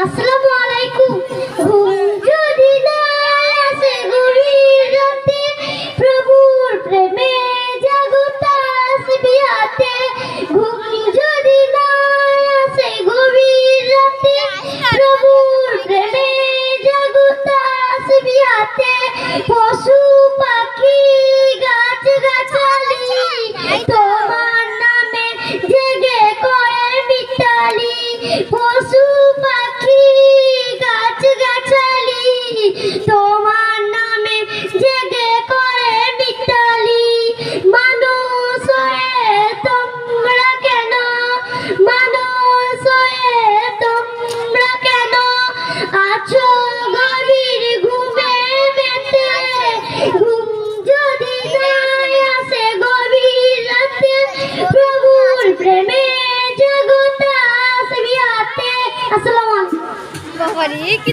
আসসালামু আলাইকুম। ঘুম যদি না আসে গভীর রাতে, প্রভুর প্রেমে জাগো তাসবিহাতে। ঘুম যদি না আসে গভীর রাতে, প্রভুর প্রেমে জাগো তাসবিহাতে। পশু পাখি গাছ গাছালি তোমার নামে জেগে করে মিতালি। পশু পাখি গাছ গাছালি তোমার নামে জেগে করে মিতালি। মানুষ হয়ে তোমরা কেন, মানুষ হয়ে তোমরা কেন আছো গভীর ঘুমে মেতে। ঘুম যদি না আসে গভীর রাতে, প্রভুর প্রেমে জাগো তাসবিহাতে। আসসালামু আলাইকুম।